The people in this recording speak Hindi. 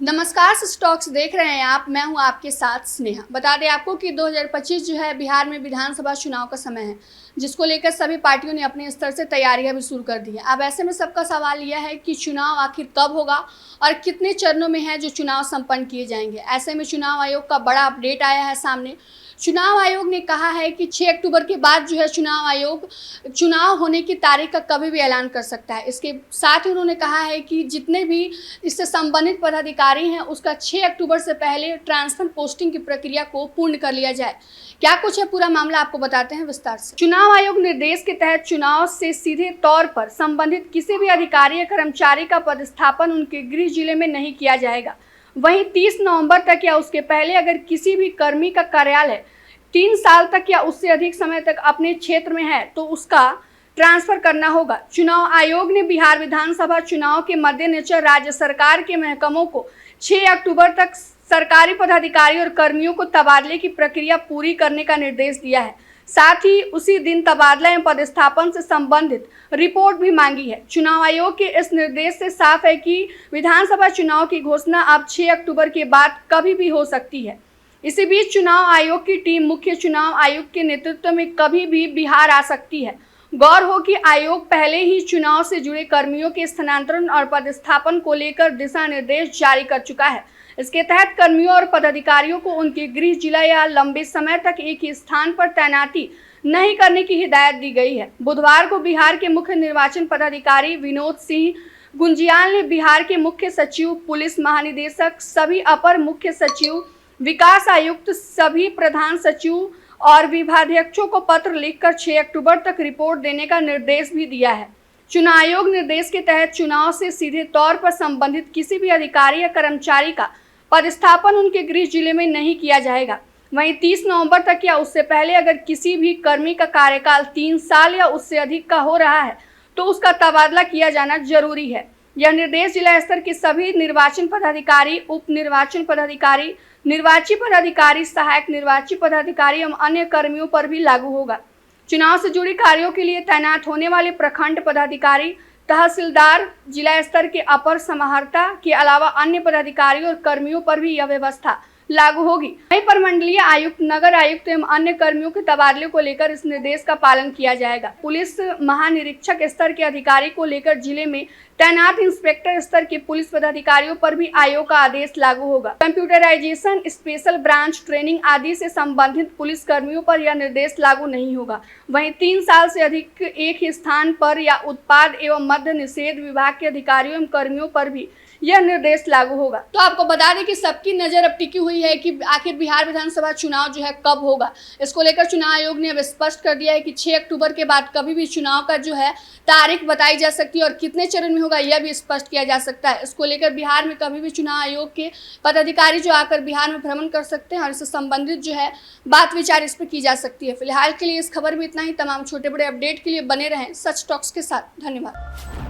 नमस्कार, स्टॉक्स देख रहे हैं आप। मैं हूं आपके साथ स्नेहा। बता दें आपको कि 2025 जो है बिहार में विधानसभा चुनाव का समय है, जिसको लेकर सभी पार्टियों ने अपने स्तर से तैयारियां भी शुरू कर दी हैं। अब ऐसे में सबका सवाल यह है कि चुनाव आखिर कब होगा और कितने चरणों में है जो चुनाव संपन्न किए जाएंगे। ऐसे में चुनाव आयोग का बड़ा अपडेट आया है सामने। चुनाव आयोग ने कहा है कि 6 अक्टूबर के बाद जो है चुनाव आयोग चुनाव होने की तारीख का कभी भी ऐलान कर सकता है। इसके साथ ही उन्होंने कहा है कि जितने भी इससे संबंधित पदाधिकारी हैं उसका 6 अक्टूबर से पहले ट्रांसफर पोस्टिंग की प्रक्रिया को पूर्ण कर लिया जाए। क्या कुछ है पूरा मामला आपको बताते हैं विस्तार से। चुनाव आयोग निर्देश के तहत चुनाव से सीधे तौर पर संबंधित किसी भी अधिकारी या कर्मचारी का पदस्थापन उनके गृह जिले में नहीं किया जाएगा। वहीं 30 नवंबर तक या उसके पहले अगर किसी भी कर्मी का कार्यालय 3 साल तक या उससे अधिक समय तक अपने क्षेत्र में है तो उसका ट्रांसफर करना होगा। चुनाव आयोग ने बिहार विधानसभा चुनाव के मद्देनजर राज्य सरकार के महकमों को 6 अक्टूबर तक सरकारी पदाधिकारी और कर्मियों को तबादले की प्रक्रिया पूरी करने का निर्देश दिया है। साथ ही उसी दिन तबादला एवं पदस्थापन से संबंधित रिपोर्ट भी मांगी है। चुनाव आयोग के इस निर्देश से साफ है कि विधानसभा चुनाव की घोषणा अब 6 अक्टूबर के बाद कभी भी हो सकती है। इसी बीच चुनाव आयोग की टीम मुख्य चुनाव आयुक्त के नेतृत्व में कभी भी बिहार आ सकती है। गौर हो कि आयोग पहले ही चुनाव से जुड़े कर्मियों के स्थानांतरण और पदस्थापन को लेकर दिशा निर्देश जारी कर चुका है। इसके तहत कर्मियों और पदाधिकारियों को उनके गृह जिला या लंबे समय तक एक ही स्थान पर तैनाती नहीं करने की हिदायत दी गई है। बुधवार को बिहार के मुख्य निर्वाचन पदाधिकारी विनोद सिंह गुंजियाल ने बिहार के मुख्य सचिव, पुलिस महानिदेशक, सभी अपर मुख्य सचिव, विकास आयुक्त, सभी प्रधान सचिव और विभागाध्यक्षों को पत्र लिखकर 6 अक्टूबर तक रिपोर्ट देने का निर्देश भी दिया है। चुनाव आयोग निर्देश के तहत चुनाव से सीधे तौर पर संबंधित किसी भी अधिकारी या कर्मचारी का पदस्थापन उनके गृह जिले में नहीं किया जाएगा। वहीं 30 नवंबर तक या उससे पहले अगर किसी भी कर्मी का कार्यकाल 3 साल या उससे अधिक का हो रहा है तो उसका तबादला किया जाना जरूरी है। यह निर्देश जिला स्तर के सभी निर्वाचन पदाधिकारी, उप निर्वाचन पदाधिकारी, निर्वाची पदाधिकारी, सहायक निर्वाची पदाधिकारी एवं अन्य कर्मियों पर भी लागू होगा। चुनाव से जुड़ी कार्यों के लिए तैनात होने वाले प्रखंड पदाधिकारी, तहसीलदार, जिला स्तर के अपर समाहर्ता के अलावा अन्य पदाधिकारियों और कर्मियों पर भी यह व्यवस्था लागू होगी। वहीं प्रमंडलीय आयुक्त, नगर आयुक्त एवं अन्य कर्मियों के तबादले को लेकर इस निर्देश का पालन किया जाएगा। पुलिस महानिरीक्षक स्तर के अधिकारी को लेकर जिले में तैनात इंस्पेक्टर स्तर के पुलिस पदाधिकारियों पर भी आयोग का आदेश लागू होगा। कंप्यूटराइजेशन, स्पेशल ब्रांच ट्रेनिंग आदि से संबंधित पुलिस कर्मियों पर यह निर्देश लागू नहीं होगा। वहीं 3 साल से अधिक एक ही स्थान पर या उत्पाद एवं मद्य निषेध विभाग के अधिकारियों एवं कर्मियों पर भी यह निर्देश लागू होगा। तो आपको बता दें कि सबकी नजर अब टिकी हुई है कि आखिर बिहार विधानसभा चुनाव जो है कब होगा। इसको लेकर चुनाव आयोग ने अब स्पष्ट कर दिया है कि 6 अक्टूबर के बाद कभी भी चुनाव का जो है तारीख बताई जा सकती है और कितने चरण में होगा यह भी स्पष्ट किया जा सकता है। इसको लेकर बिहार में कभी भी चुनाव आयोग के पदाधिकारी जो आकर बिहार में भ्रमण कर सकते हैं और इससे संबंधित जो है बात विचार इस पर की जा सकती है। फिलहाल के लिए इस खबर में इतना ही। तमाम छोटे बड़े अपडेट के लिए बने रहें सच टॉक्स के साथ। धन्यवाद।